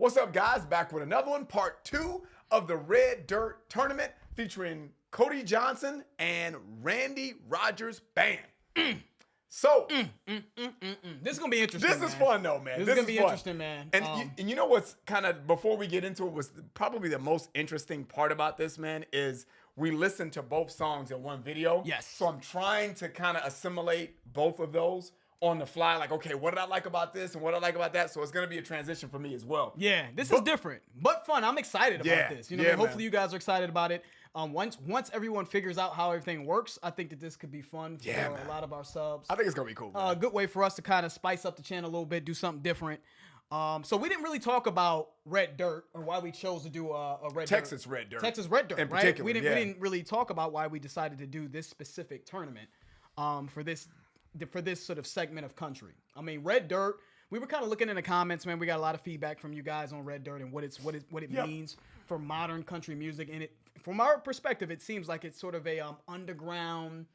What's up, guys? Back with another one, part 2 of the Red Dirt Tournament featuring Cody Johnson and Randy Rogers Band. So, This is going to be interesting, this is fun, though, man. This is going to be interesting, man. And you know what's kind of, before we get into it, was probably the most interesting part about this, man, is we listened to both songs in one video. Yes. So I'm trying to kind of assimilate both of those on the fly. Like, okay, what did I like about this and what did I like about that? So it's going to be a transition for me as well. Yeah, this is different, but fun. I'm excited about this. You know, hopefully you guys are excited about it. Once everyone figures out how everything works, I think that this could be fun for a lot of our subs. I think it's going to be cool. A good way for us to kind of spice up the channel a little bit, do something different. So we didn't really talk about Red Dirt or why we chose to do a Texas Red Dirt. Texas Red Dirt, in right? particular, We didn't really talk about why we decided to do this specific tournament for this sort of segment of country. I mean, Red Dirt, we were kind of looking in the comments, man. We got a lot of feedback from you guys on Red Dirt and what it means for modern country music. And from our perspective, it seems like it's sort of a underground,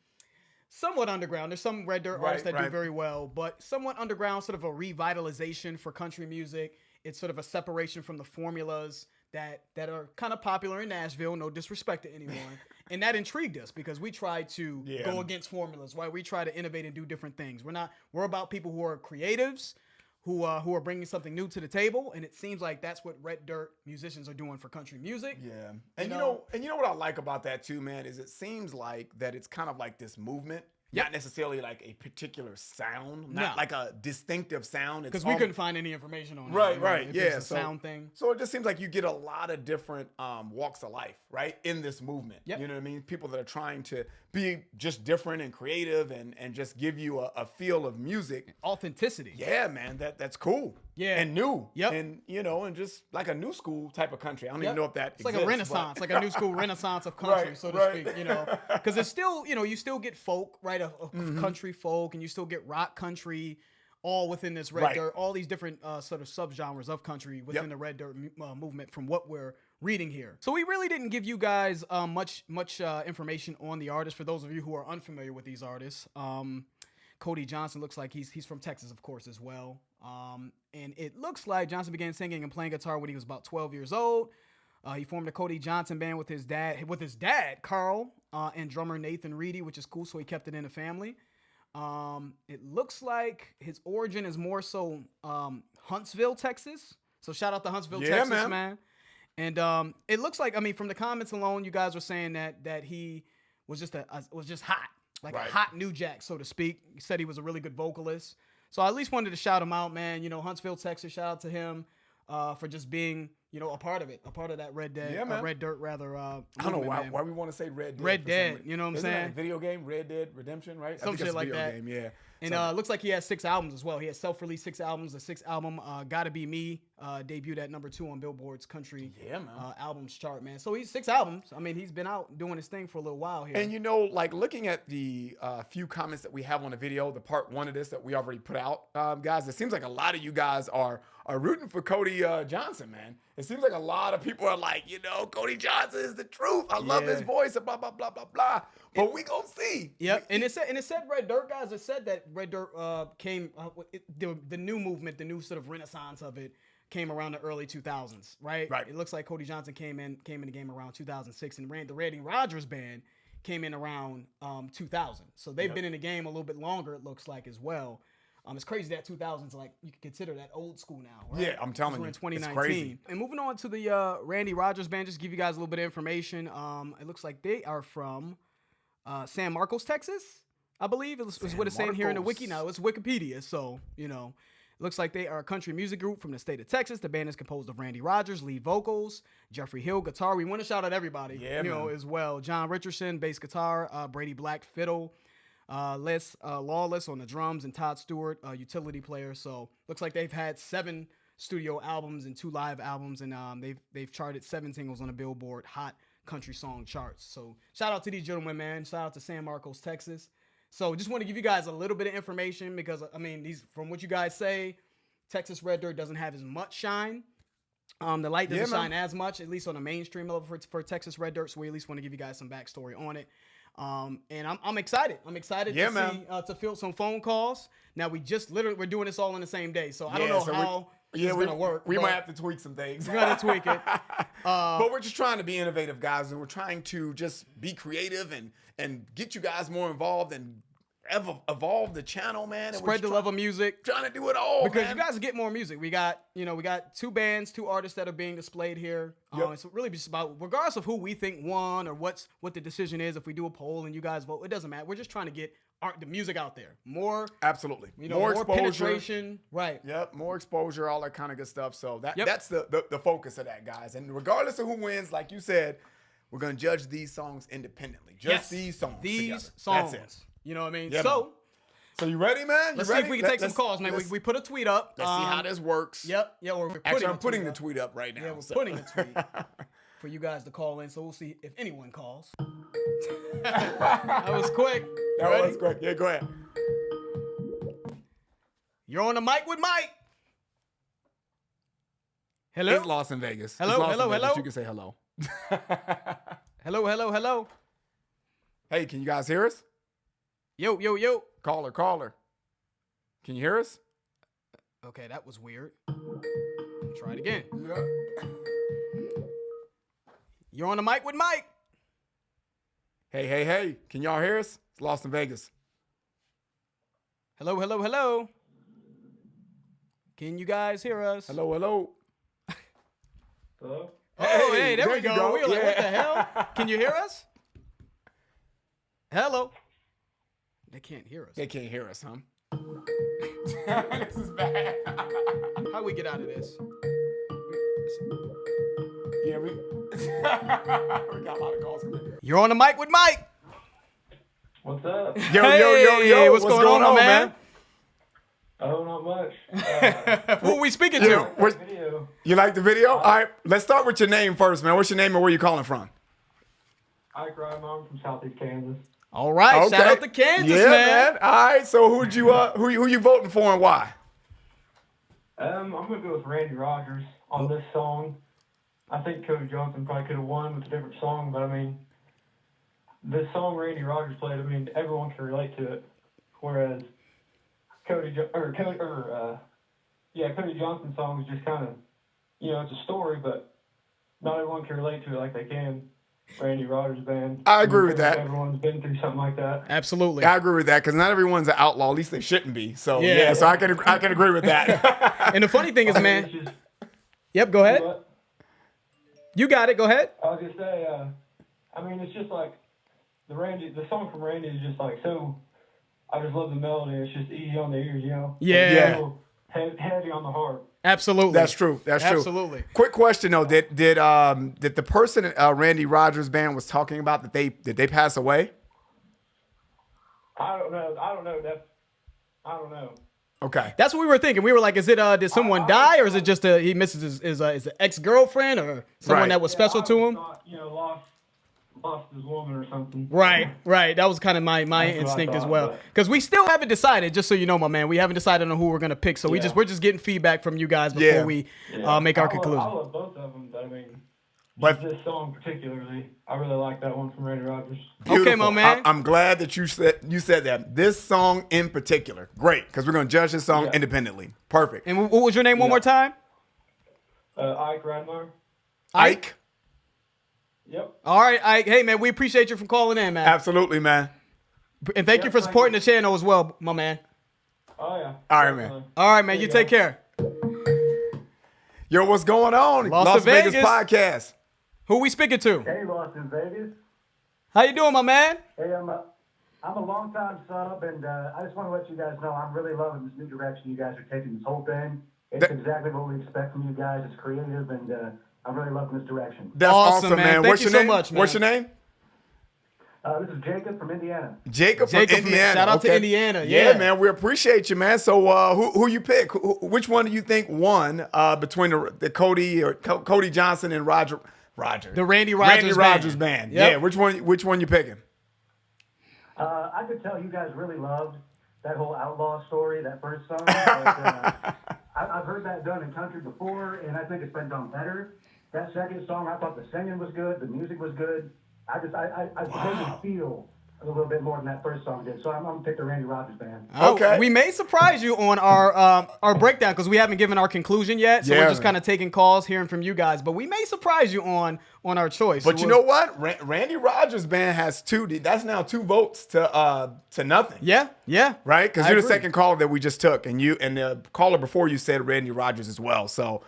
somewhat underground. There's some Red Dirt artists that do very well, but somewhat underground, sort of a revitalization for country music. It's sort of a separation from the formulas that are kind of popular in Nashville. No disrespect to anyone. And that intrigued us because we try to go against formulas, right? We try to innovate and do different things. We're about people who are creatives, who are bringing something new to the table, and it seems like that's what Red Dirt musicians are doing for country music. Yeah. And you know what I like about that too, man, is it seems like that it's kind of like this movement. Not necessarily like a particular sound, not like a distinctive sound. Because we couldn't find any information on it. Right. It's a sound thing. So it just seems like you get a lot of different walks of life, right, in this movement. Yep. You know what I mean? People that are trying to be just different and creative and just give you a feel of music. Authenticity. Yeah, man, that's cool. Yeah. And new. Yep. And, and just like a new school type of country. I don't even know if that exists. It's like a renaissance, like a new school renaissance of country, so to speak, Because it's still, you still get folk, right, country folk, and you still get rock country, all within this Red Dirt, all these different sort of subgenres of country within the Red Dirt movement from what we're reading here. So we really didn't give you guys much information on the artist for those of you who are unfamiliar with these artists. Cody Johnson looks like he's from Texas, of course, as well. And it looks like Johnson began singing and playing guitar when he was about 12 years old. He formed a Cody Johnson band with his dad, Carl, and drummer Nathan Reedy, which is cool. So he kept it in the family. It looks like his origin is more so Huntsville, Texas. So shout out to Huntsville, Texas, man. And it looks like, from the comments alone, you guys were saying that he was just hot, like a hot new jack, so to speak. He said he was a really good vocalist. So I at least wanted to shout him out, man. Huntsville, Texas. Shout out to him for just being, a part of it, a part of that Red Dirt, rather. I don't know why we want to say Red Dead. Red Dead, you know what I'm saying? That a video game, Red Dead Redemption, right? Some shit like that. Game, yeah. And looks like he has 6 albums as well. He has self-released 6 albums. The 6th album, Gotta Be Me, debuted at number 2 on Billboard's country albums chart, man. So he's 6 albums. He's been out doing his thing for a little while here. And looking at the few comments that we have on the video, the part 1 of this that we already put out, guys, it seems like a lot of you guys are rooting for Cody Johnson, man. It seems like a lot of people are like, Cody Johnson is the truth. I love his voice, blah, blah, blah, blah, blah. But we gonna see. Yep. And it said Red Dirt, guys. It said that Red Dirt came, the new movement, the new sort of renaissance of it came around the early 2000s, right? Right. It looks like Cody Johnson came in the game around 2006, and the Randy Rogers Band came in around 2000. So they've been in the game a little bit longer, it looks like, as well. It's crazy that 2000s, like, you could consider that old school now, right? Yeah, I'm telling you. We're in 2019. It's crazy. And moving on to the Randy Rogers Band, just give you guys a little bit of information. It looks like they are from San Marcos, Texas, I believe is what it's saying here in the wiki. Now it's Wikipedia, so it looks like they are a country music group from the state of Texas. The band is composed of Randy Rogers, lead vocals, Jeffrey Hill, guitar. We want to shout out everybody, as well. John Richardson, bass guitar, Brady Black, fiddle, Les Lawless on the drums, and Todd Stewart, utility player. So looks like they've had 7 studio albums and 2 live albums, and they've charted 7 singles on the Billboard Hot Country Song charts. So shout out to these gentlemen, man. Shout out to San Marcos, Texas. So just want to give you guys a little bit of information because, these, from what you guys say, Texas Red Dirt doesn't have as much shine. The light doesn't shine as much, at least on the mainstream level for Texas Red Dirt. So we at least want to give you guys some backstory on it. And I'm excited. I'm excited to field some phone calls. Now we're doing this all in the same day. So I don't know Yeah, it's gonna work. We might have to tweak some things. We're gonna tweak it. But we're just trying to be innovative, guys, and we're trying to just be creative and get you guys more involved and evolve the channel, man. And Spread the love of music. Trying to do it all, because man. you guys get more music. We got 2 bands, 2 artists that are being displayed here. Yep. It's really just about, regardless of who we think won or what the decision is. If we do a poll and you guys vote, it doesn't matter. We're just trying to get the music out there. More, absolutely, more exposure, penetration, right? Yep, more exposure, all that kind of good stuff. So Yep. that's the focus of that, guys. And regardless of who wins, like you said, we're gonna judge these songs independently. Just these songs. Together. Songs. That's it. You know what I mean? Yeah, So you ready, man? let's see if we can take some calls, man. We put a tweet up. Let's see how this works. Yep. Yeah. We're Actually, I'm putting the tweet up right now. Yeah, we're putting a tweet for you guys to call in. So we'll see if anyone calls. That was quick. That was quick. Yeah, go ahead. You're on the mic with Mike. Hello. It's Lost in Vegas. Hello, It's Lost hello, in Vegas. hello. You can say hello. Hello. Hey, can you guys hear us? Yo. Caller. Can you hear us? Okay, that was weird. Try it again. Yeah. You're on the mic with Mike. Hey. Can y'all hear us? It's Lost in Vegas. Hello. Can you guys hear us? Hello. Hello? Oh, hey, there we you go. We were like, what the Yeah. hell? Can you hear us? Hello. They can't hear us. They can't hear us, huh? This is bad. How we get out of this? Yeah, we got a lot of calls coming. You're on the mic with Mike. What's up? Yo, what's going on, my man? Oh, not much. Who are we speaking Yeah, to? Video. you like the video? All right, let's start with your name first, man. What's your name and where you calling from? Ike Ryan, I'm from Southeast Kansas. All right, shout out to Kansas, yeah, man. All right, so who you voting for and why? I'm gonna go with Randy Rogers on this song. I think Cody Johnson probably could have won with a different song, but I mean, this song Randy Rogers played, I mean, everyone can relate to it. Whereas Cody Johnson's song is just kind of, it's a story, but not everyone can relate to it like they can Randy Rogers' band. I agree with that. Everyone's been through something like that. Absolutely. I agree with that because not everyone's an outlaw. At least they shouldn't be. So Yeah. so I can agree with that. And the funny thing is, It's man. just, Yep, go ahead. what? You got it. Go ahead. I was gonna say, I mean, it's just like the song from Randy is just like so. I just love the melody. It's just easy on the ears, Yeah. So heavy on the heart. Absolutely. That's true. Absolutely. Quick question though: Did the person Randy Rogers' band was talking about did they pass away? I don't know. I don't know. Okay. That's what we were thinking. We were like, is it did someone die, or is it just he misses his ex-girlfriend or someone Right. that was special to him? Thought, lost his woman or something. Right. That was kind of my what I instinct as thought, well. but- Because we still haven't decided, just so you know, my man. We haven't decided on who we're gonna pick. So Yeah. we're just getting feedback from you guys before Yeah. we make our conclusion. I love both of them, but I mean, But- this song particularly, I really like that one from Randy Rogers. Okay, my Beautiful. man. I'm glad that you said that. This song in particular, great, because we're gonna judge this song Yeah. independently. Perfect. And what was your name one Yeah. more time? Ike Radmar. Ike. Yep. All right, Ike. Hey, man, we appreciate you for calling in, man. Absolutely, man. And thank Yeah, you for thank supporting you. the channel as well, my man. Oh yeah. All right, man. Definitely. All right, man. There You you take go. care. Yo, what's going on? Lost to Vegas Vegas. podcast. Who we speaking to? Hey, Lost in Vegas. How you doing, my man? Hey, I'm a longtime sub, and I just want to let you guys know I'm really loving this new direction you guys are taking this whole thing. It's exactly what we expect from you guys. It's creative, and I'm really loving this direction. That's Awesome, man. Thank What's you your so name? much, man. What's your name? This is Jacob from Indiana. Jacob from Jacob from- Indiana. shout out to Okay. Indiana, Yeah, yeah. man. We appreciate you, man. So, who you pick? Which one do you think won between the Cody Johnson and Rogers? The Randy Rogers band. Yep. Yeah. Which one you picking? I could tell you guys really loved that whole outlaw story, that first song. But, I've heard that done in country before, and I think it's been done better. That second song, I thought the singing was good, the music was good. I made me feel a little bit more than that first song did. So I'm going to pick the Randy Rogers Band. Okay. We may surprise you on our breakdown because we haven't given our conclusion yet. So Yeah, we're just man. kind of taking calls, hearing from you guys. But we may surprise you on our choice. But So you know what? Randy Rogers Band has 2. That's now 2 votes to nothing. Yeah. Right? Because I you're the agree. second caller that we just took, and the caller before you said Randy Rogers as well. So,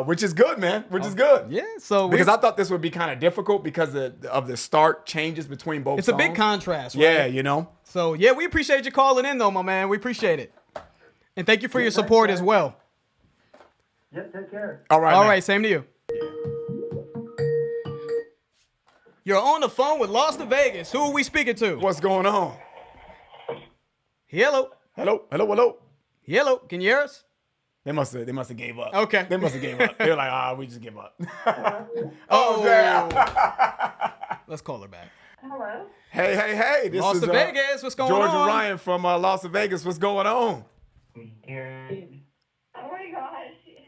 which is good, man. Which is good. Yeah. So Because I thought this would be kind of difficult because of the start changes between both it's songs. a big contrast, right? Yeah, you know. So yeah, we appreciate you calling in though, my man. We appreciate it. And thank you for your support as well. Yep, take care. All right. All man. right, same to you. You're on the phone with Las Vegas. Who are we speaking to? What's going on? Hello. Hello. Can you hear us? They must have gave up. Okay. They must have gave up. They're like, we just give up. Oh, damn. Let's call her back. Hello. Hey. This Las is Vegas. What's going Georgia on? Ryan from Las Vegas. What's going on? Oh my gosh.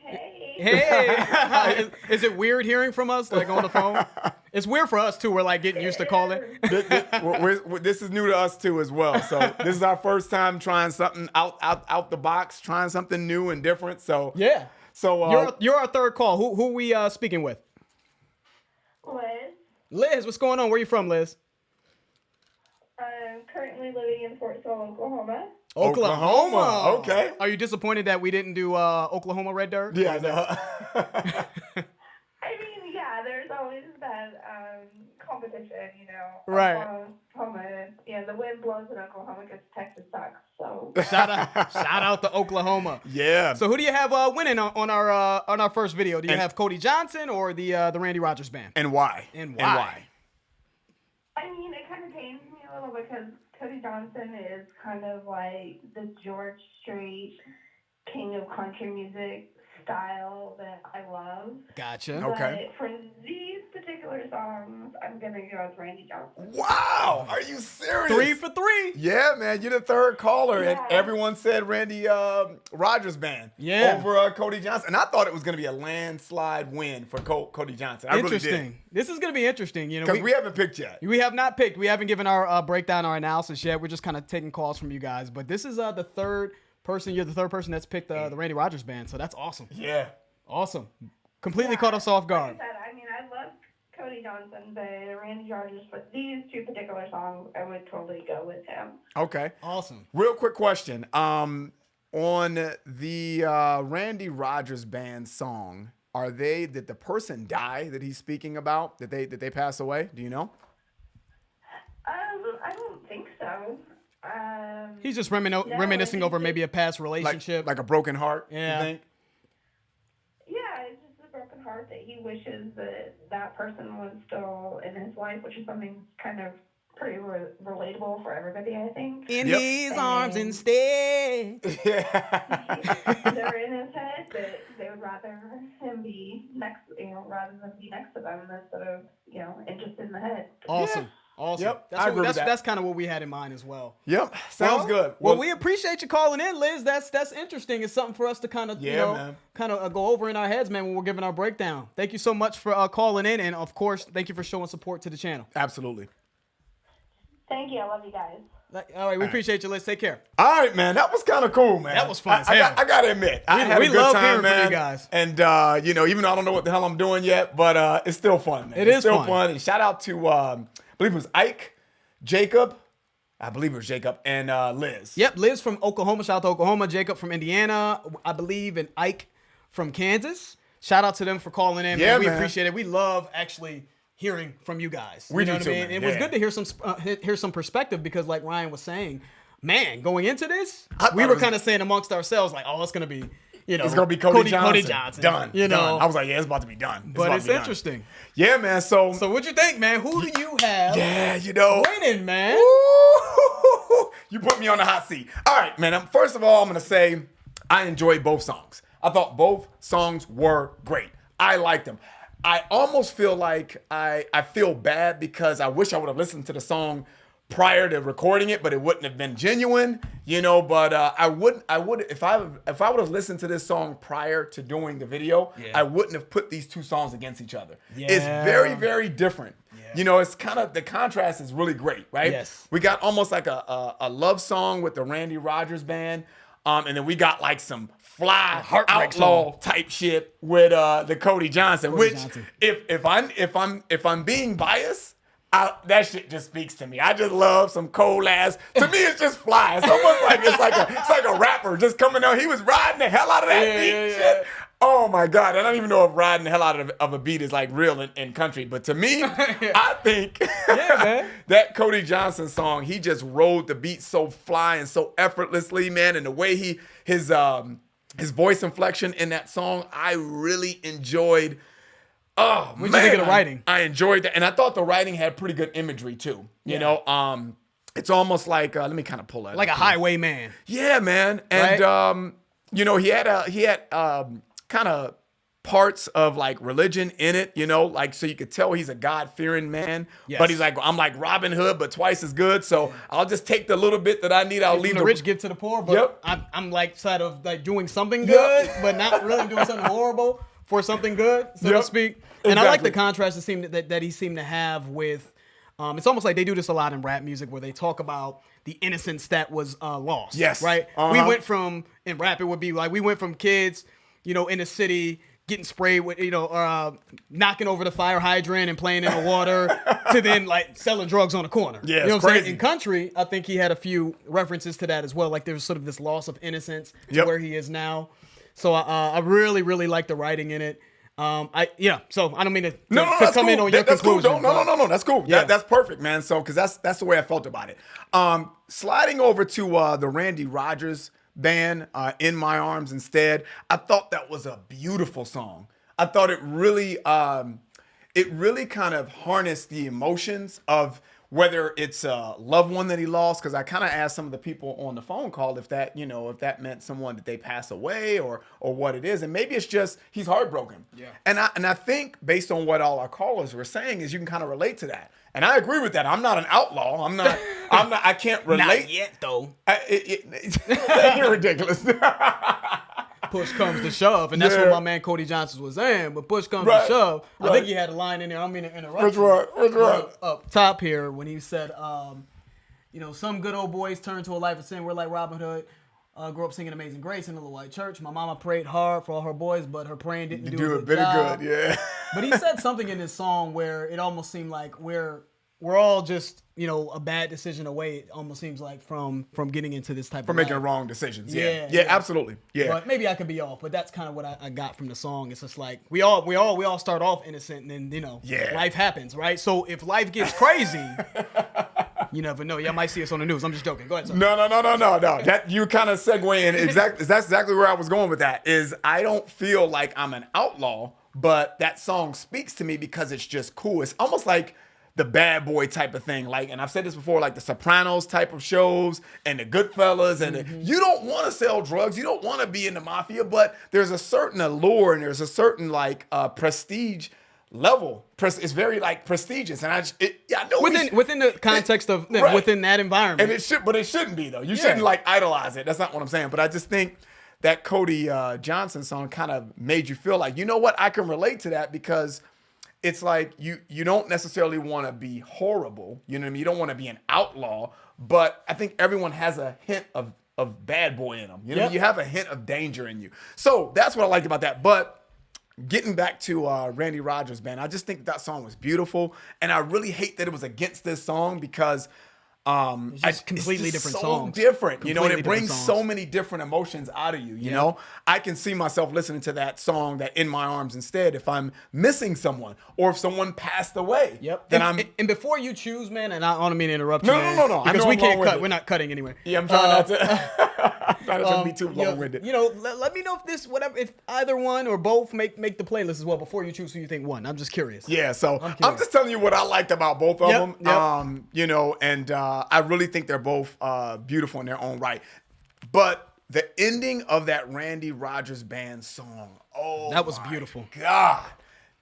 Hey. Hey. is it weird hearing from us like on the phone? It's weird for us too. We're like getting used to calling. This is new to us too as well. So this is our first time trying something out the box, trying something new and different. So Yeah. So You're our third call. Who are we speaking with? Liz. Liz, what's going on? Where you from, Liz? I'm currently living in Fort Sill, Oklahoma. Oklahoma. Okay. Are you disappointed that we didn't do Oklahoma Red Dirt? Yeah. No. I mean, yeah, there's always that competition, you know. Right. Oklahoma, the wind blows in Oklahoma because Texas sucks. So Shout out to Oklahoma. Yeah. So who do you have winning on our first video? Do you have Cody Johnson or the Randy Rogers Band? And why? And why? I mean, it kind of pains me a little because Cody Johnson is kind of like the George Strait king of country music style that I love. Gotcha. Okay. But for these particular songs, I'm going to go with Randy Johnson. Wow. Are you serious? 3 for 3. Yeah, man. You're the third caller, and Yeah. everyone said Randy Rogers Band over Cody Johnson. And I thought it was going to be a landslide win for Cody Johnson. I really Interesting. did. This is going to be interesting. You know, Because we haven't picked yet. we have not picked. We haven't given our breakdown, our analysis yet. We're just kind of taking calls from you guys. But this is the third person. You're the third person that's picked the Randy Rogers Band. So that's awesome. Yeah. Awesome. Completely caught us off guard. Like I said, I mean, I love Cody Johnson, but Randy Rogers, for these 2 particular songs, I would totally go with him. Okay. Awesome. Real quick question. On the Randy Rogers Band song, did the person die that he's speaking about? Did they pass away? Do you know? I don't think so. He's just reminiscing over maybe a past relationship. Like a broken heart, Yeah. you think? Yeah, it's just a broken heart that he wishes that person was still in his life, which is something kind of pretty relatable for everybody, I think. In Yep. his arms instead. They're in his head, but they would rather him be next, rather than be next to them instead of, and just in the head. Awesome. Awesome. Yep, That's I agree with that. That's kind of what we had in mind as well. Yep. Sounds good. Well, we appreciate you calling in, Liz. That's interesting. It's something for us to kind of, man. go over in our heads, man, when we're giving our breakdown. Thank you so much for calling in. And, of course, thank you for showing support to the channel. Absolutely. Thank you. I love you guys. All right. We appreciate you, Liz. Take care. All right, man. That was kind of cool, man. That was fun as I hell. got to admit, I had we a good love time, hearing from man. you guys. And, even though I don't know what the hell I'm doing yet, but it's still fun, man. It It's is still fun. fun. And shout out to, I believe it was Ike, Jacob, and Liz. Yep. Liz from Oklahoma. Shout out to Oklahoma. Jacob from Indiana. I believe, and Ike from Kansas. Shout out to them for calling in. Yeah, man. We man. appreciate it. We love actually hearing from you guys. We You know do what too, I mean? man. It was Yeah. good to hear some perspective because, like Ryan was saying, man, going into this, I thought we it were was- kind of saying amongst ourselves, like, oh, it's gonna be, It's going to be Cody Johnson. Johnson. Done. You know, Done. I was like, yeah, it's about to be done. but about it's to be done. interesting. Yeah, man. So So, what'd you think, man? Who do you have yeah, winning, man? Woo! You put me on the hot seat. All right, man. First of all, I'm going to say I enjoyed both songs. I thought both songs were great. I liked them. I almost feel like I feel bad because I wish I would have listened to the song prior to recording it, but it wouldn't have been genuine. you know, but I would if I would have listened to this song prior to doing the video, I wouldn't have put these two songs against each other. It's very, very different. You know, it's kind of, the contrast is really great, right? Yes. We got almost like a love song with the Randy Rogers band, and then we got like some fly outlaw type shit with the Cody Johnson. If I'm being biased, that shit just speaks to me. I just love some cold ass. To me, it's just fly. It's almost like it's like a rapper just coming out. He was riding the hell out of that beat. Shit. Oh my God. I don't even know if riding the hell out of a beat is like real in country. But to me, I think that Cody Johnson song, he just rode the beat so fly and so effortlessly, man. And the way his voice inflection in that song, I really enjoyed. Oh, what did you think of the writing? I enjoyed that. And I thought the writing had pretty good imagery too. You know, it's almost like, let me kind of pull that like up a here. highwayman. Yeah, man. And, you know, he had kind of parts of like religion in it, you know, like, so you could tell he's a God-fearing man, but he's like, I'm like Robin Hood, but twice as good. So I'll just take the little bit that I need. I'll leave the rich give to the poor, but I'm like side of like doing something good, but not really doing something horrible for something good, so to speak. And I like the contrast that he seemed to have with, it's almost like they do this a lot in rap music where they talk about the innocence that was lost. Yes. Right? We went from, in rap, it would be like, we went from kids, you know, in the city getting sprayed with, you know, knocking over the fire hydrant and playing in the water to then like selling drugs on the corner. Yeah, you know it's what I'm crazy. saying? In country, I think he had a few references to that as well. Like there's sort of this loss of innocence to where he is now. So I really, really like the writing in it. So I don't mean to come in on your conclusion. Cool. No, that's cool. Yeah. That's perfect, man. So, because that's the way I felt about it. Sliding over to the Randy Rogers band, In My Arms Instead, I thought that was a beautiful song. I thought it really kind of harnessed the emotions of whether it's a loved one that he lost, because I kind of asked some of the people on the phone call if that meant someone that they pass away or what it is, and maybe it's just he's heartbroken. Yeah. And I think based on what all our callers were saying is you can kind of relate to that, and I agree with that. I'm not an outlaw. I can't relate. Not yet though. You're ridiculous. Push comes to shove, and that's what my man Cody Johnson was saying. But push comes to shove. I think he had a line in there. I don't mean to interrupt. Which one? Up top here when he said, you know, some good old boys turn to a life of sin. We're like Robin Hood. Grew up singing Amazing Grace in a little white church. My mama prayed hard for all her boys, but her praying didn't do a bit of good. Yeah. But he said something in this song where it almost seemed like we're all just, you know, a bad decision away. It almost seems like from getting into this type of making life. wrong decisions. Yeah, absolutely. Yeah. But maybe I could be off, but that's kind of what I got from the song. It's just like we all start off innocent, and then, you know, life happens, right? So if life gets crazy, you never know. Y'all might see us on the news. I'm just joking. Go ahead, sir. No. That you kind of segue in exactly. That's exactly where I was going with that. Is I don't feel like I'm an outlaw, but that song speaks to me because it's just cool. It's almost like the bad boy type of thing. Like, and I've said this before, like the Sopranos type of shows and the Goodfellas. And you don't want to sell drugs. You don't want to be in the mafia, but there's a certain allure and there's a certain like prestige level. It's very like prestigious. And I know within the context of within that environment. And it shouldn't be though. You shouldn't like idolize it. That's not what I'm saying. But I just think that Cody Johnson song kind of made you feel like, you know what? I can relate to that because it's like you don't necessarily want to be horrible. You know what I mean? You don't want to be an outlaw, but I think everyone has a hint of bad boy in them. You know, you have a hint of danger in you. So that's what I liked about that. But getting back to Randy Rogers, man, I just think that song was beautiful, and I really hate that it was against this song because it's just completely different songs. Different, you know, and it brings so many different emotions out of you. You know, I can see myself listening to that song, that In My Arms Instead, if I'm missing someone or if someone passed away. Then and before you choose, man, and I don't mean to interrupt you, no, because we can't cut. We're not cutting anyway. Yeah, I'm trying not to. I'm trying not to be too long-winded. You know, let me know if either one or both make the playlist as well before you choose who you think won. I'm just curious. Yeah, so I'm just telling you what I liked about both of them. You know, and I really think they're both beautiful in their own right. But the ending of that Randy Rogers band song, that was beautiful. God,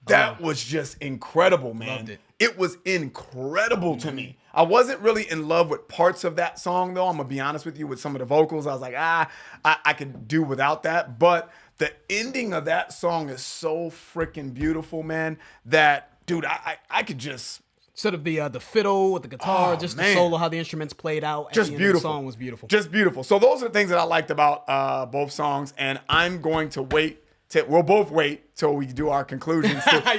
That was just incredible, man. Loved it. It was incredible to me. I wasn't really in love with parts of that song, though. I'm going to be honest with you. With some of the vocals, I was like, I could do without that. But the ending of that song is so freaking beautiful, man, that, dude, I could just... Sort of the fiddle with the guitar, just the solo, how the instruments played out. Just beautiful. The song was beautiful. Just beautiful. So those are the things that I liked about both songs. And I'm going to wait. We'll both wait till we do our conclusions to tell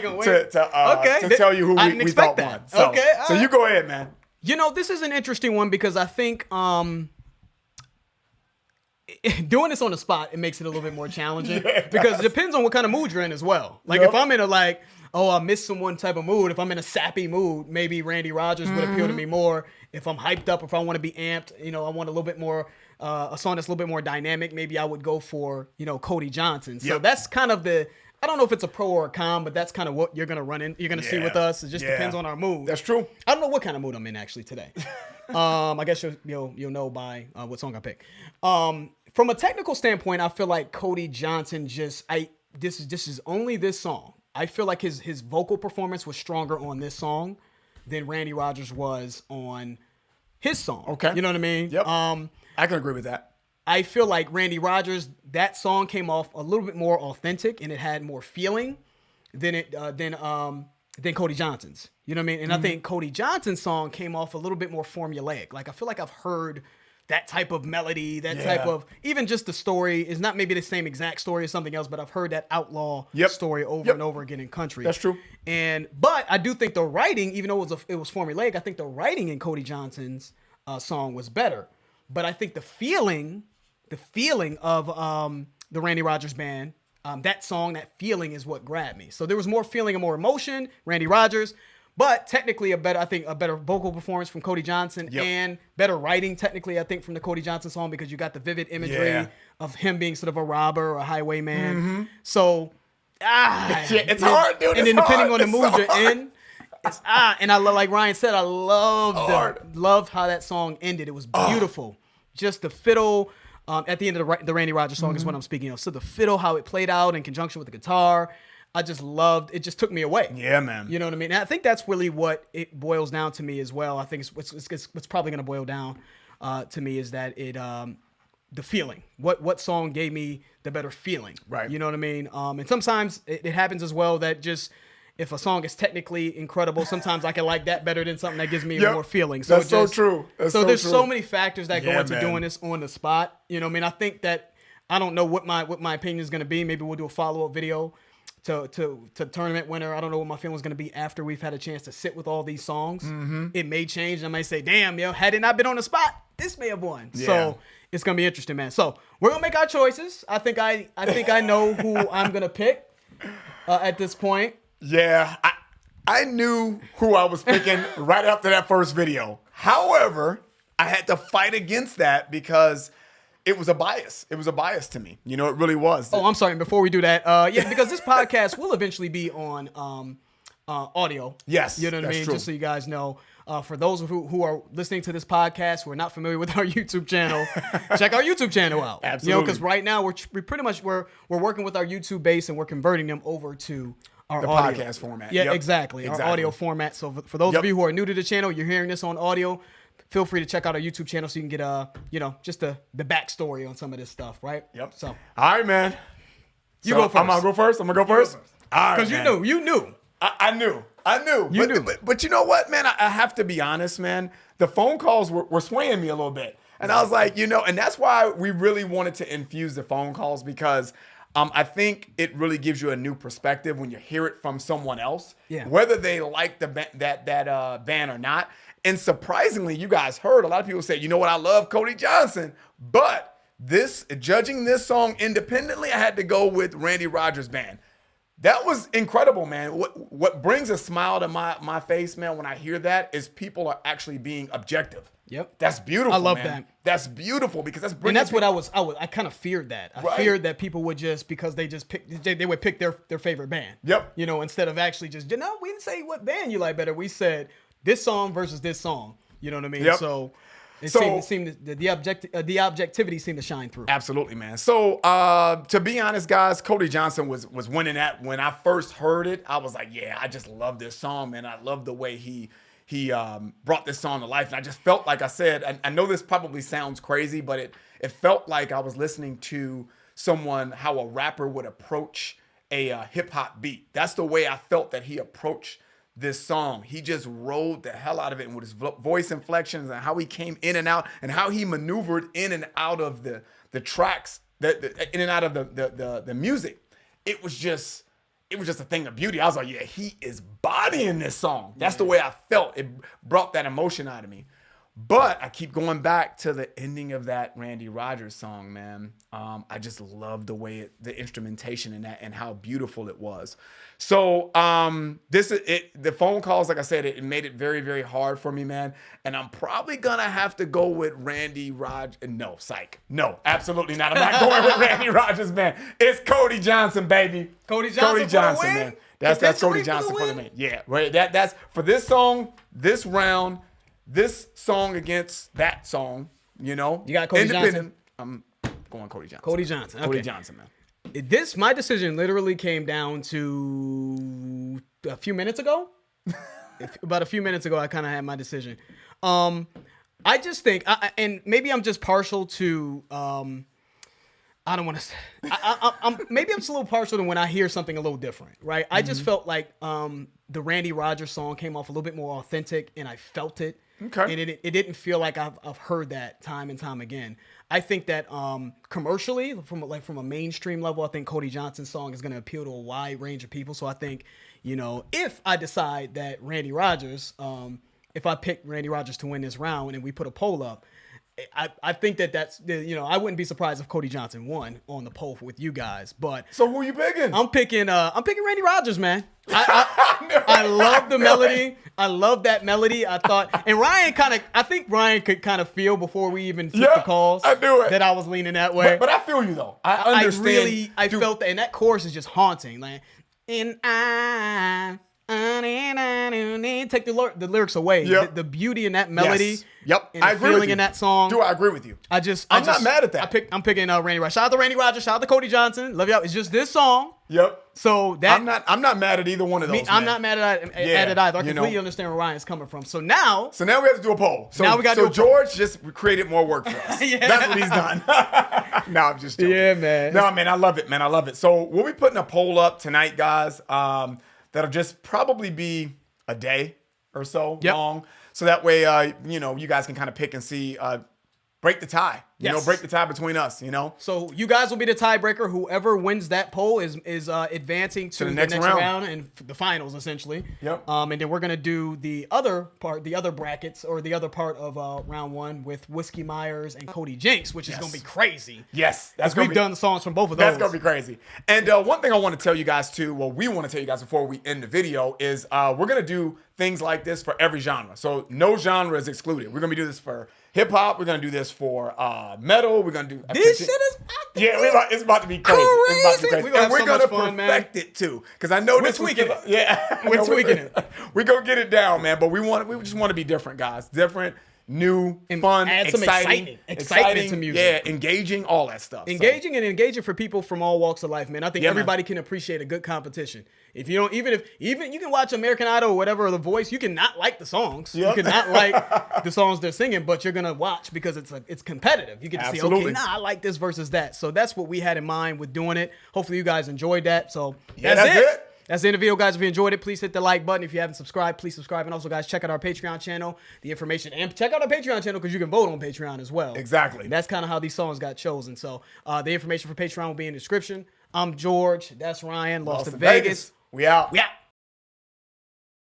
you who we thought won. So, so you go ahead, man. You know, this is an interesting one because I think doing this on the spot, it makes it a little bit more challenging because it depends on what kind of mood you're in as well. Like if I'm in a I miss someone type of mood. If I'm in a sappy mood, maybe Randy Rogers would appeal to me more. If I'm hyped up, if I want to be amped, I want a little bit more, a song that's a little bit more dynamic, maybe I would go for, Cody Johnson. So that's kind of I don't know if it's a pro or a con, but that's kind of what you're going to run in. You're going to see with us. It just depends on our mood. That's true. I don't know what kind of mood I'm in actually today. I guess you'll know by what song I pick. From a technical standpoint, I feel like Cody Johnson this is only this song. I feel like his vocal performance was stronger on this song than Randy Rogers was on his song. Okay. You know what I mean? Yep. I can agree with that. I feel like Randy Rogers, that song came off a little bit more authentic and it had more feeling than Cody Johnson's. You know what I mean? And I think Cody Johnson's song came off a little bit more formulaic. Like I feel like I've heard that type of melody, type of, even just the story is not maybe the same exact story as something else, but I've heard that outlaw story over and over again in country. That's true. But I do think the writing, even though it was formulaic, I think the writing in Cody Johnson's song was better. But I think the feeling of the Randy Rogers Band, that song, that feeling is what grabbed me. So there was more feeling and more emotion, Randy Rogers, but technically a better vocal performance from Cody Johnson and better writing technically, I think, from the Cody Johnson song because you got the vivid imagery of him being sort of a robber or a highwayman. So, it's hard, dude. And then depending on the mood you're in, and I like Ryan said, I loved how that song ended. It was beautiful. Just the fiddle at the end of the Randy Rogers song is what I'm speaking of. So the fiddle, how it played out in conjunction with the guitar, I just loved. It just took me away. Yeah, man. You know what I mean? And I think that's really what it boils down to me as well. I think it's probably going to boil down to me is that the feeling. What song gave me the better feeling? Right. You know what I mean? And sometimes it happens as well that just if a song is technically incredible, sometimes I can like that better than something that gives me more feeling. So that's so true. So there's so many factors that go into doing this on the spot. You know what I mean? I think that I don't know what my opinion is going to be. Maybe we'll do a follow-up video to tournament winner. I don't know what my feeling is going to be after we've had a chance to sit with all these songs. It may change. I may say, damn, had it not been on the spot, this may have won. Yeah. So it's going to be interesting, man. So we're going to make our choices. I think I know who I'm going to pick at this point. Yeah, I knew who I was picking right after that first video. However, I had to fight against that because it was a bias. It was a bias to me. It really was. Oh, I'm sorry. Before we do that, because this podcast will eventually be on audio. Yes, you know what I mean. True. Just so you guys know, for those who are listening to this podcast who are not familiar with our YouTube channel, check our YouTube channel out. Absolutely. Because right now we're pretty much we're working with our YouTube base and we're converting them over to our audio. Podcast format. Yeah, exactly. Our audio format. So for those of you who are new to the channel, you're hearing this on audio. Feel free to check out our YouTube channel so you can get just the backstory on some of this stuff, right? Yep. So, all right, man. You go first. I'm gonna go first. All right, because you knew. I knew. You knew. But you know what, man? I have to be honest, man. The phone calls were swaying me a little bit, and I was like, and that's why we really wanted to infuse the phone calls because I think it really gives you a new perspective when you hear it from someone else, whether they like that band or not. And surprisingly, you guys heard a lot of people say, you know what, I love Cody Johnson, but judging this song independently, I had to go with Randy Rogers Band. That was incredible, man. What brings a smile to my face, man, when I hear that is people are actually being objective. Yep. That's beautiful. I love man. that. That's beautiful because that's bringing. And that's what I kind of feared that. I feared that people would because they would pick their favorite band. Yep. Instead of actually we didn't say what band you like better. We said this song versus this song. You know what I mean? Yep. So The objectivity seemed to shine through. Absolutely, man. So, to be honest, guys, Cody Johnson was winning that. When I first heard it, I was like, yeah, I just love this song, man. I love the way he brought this song to life. And I just felt, like I said, I know this probably sounds crazy, but it felt like I was listening to how a rapper would approach a hip hop beat. That's the way I felt that he approached this song. He just rode the hell out of it, and with his voice inflections and how he came in and out and how he maneuvered in and out of the tracks, in and out of the music. It was just a thing of beauty. I was like, yeah, he is bodying this song. That's the way I felt. It brought that emotion out of me. But I keep going back to the ending of that Randy Rogers song, man. I just love the way the instrumentation in that and how beautiful it was. So the phone calls, like I said, it made it very, very hard for me, man. And I'm probably gonna have to go with Randy Rogers. No, psych. No, absolutely not. I'm not going with Randy Rogers, man. It's Cody Johnson, baby. Cody Johnson, man. That's Cody Johnson for the win. Yeah, right. That's for this song, this round. This song against that song, you know. You got Cody Johnson? I'm going Cody Johnson. Cody Johnson. Okay. Cody Johnson, man. My decision literally came down to a few minutes ago. About a few minutes ago, I kind of had my decision. I just think, and maybe I'm just partial to, I don't want to say, maybe I'm just a little partial to when I hear something a little different, right? I just felt like the Randy Rogers song came off a little bit more authentic, and I felt it. Okay. And it didn't feel like I've heard that time and time again. I think that commercially, from a mainstream level, I think Cody Johnson's song is going to appeal to a wide range of people. So I think, if I decide that Randy Rogers, if I pick Randy Rogers to win this round and we put a poll up, I think that's, I wouldn't be surprised if Cody Johnson won on the poll with you guys. But so who are you picking? I'm picking Randy Rogers, man. I love the melody. I love that melody. I thought, and I think Ryan could kind of feel before we even took the calls. I knew it. That I was leaning that way. But I feel you though. I understand. I felt that, and that chorus is just haunting. Like, and take the lyrics away. Yep. The beauty in that melody. Yes. Yep. And I the agree with feeling you. in that song. Do I agree with you? I'm not mad at that. I'm picking Randy Rogers. Shout out to Randy Rogers. Shout out to Cody Johnson. Love y'all. It's just this song. Yep. So that I'm not mad at either one of those. I'm not mad at it either. I completely understand where Ryan's coming from. So now we have to do a poll. So now we got to do a poll. George just created more work for us. That's what he's done. No, I'm just joking. Yeah, man. No, man, I love it, man. I love it. So we'll be putting a poll up tonight, guys. That'll just probably be a day or so long. So that way, you guys can kind of pick and see, break the tie. Break the tie between us, So you guys will be the tiebreaker. Whoever wins that poll is advancing to the next round and the finals, essentially. Yep. And then we're going to do the other brackets, or the other part of round one with Whiskey Myers and Cody Jinks, which is going to be crazy. Yes. We've done the songs from both of those. That's going to be crazy. And one thing I want to tell you guys, too, we want to tell you guys before we end the video is we're going to do things like this for every genre. So no genre is excluded. We're going to do this for hip-hop. We're going to do this for metal. We're gonna do this shit is it's about to be crazy. It's about to be crazy. And we're gonna perfect it too, because I know we're tweaking it. We're tweaking it. We're gonna get it down, man. But we just want to be different, guys. Different, new, fun, add exciting to music. Yeah, engaging, all that stuff. Engaging for people from all walks of life, man. I think everybody can appreciate a good competition. If you don't, even you can watch American Idol or whatever, or The Voice, you can not like the songs. Yep. You can not like the songs they're singing, but you're gonna watch because it's competitive. You get to see, okay, I like this versus that. So that's what we had in mind with doing it. Hopefully you guys enjoyed that. So that's it. That's the end of the video, guys. If you enjoyed it, please hit the like button. If you haven't subscribed, please subscribe. And also, guys, check out our Patreon channel, the information. And check out our Patreon channel because you can vote on Patreon as well. Exactly. And that's kind of how these songs got chosen. So the information for Patreon will be in the description. I'm George. That's Ryan. Lost in Vegas. We out.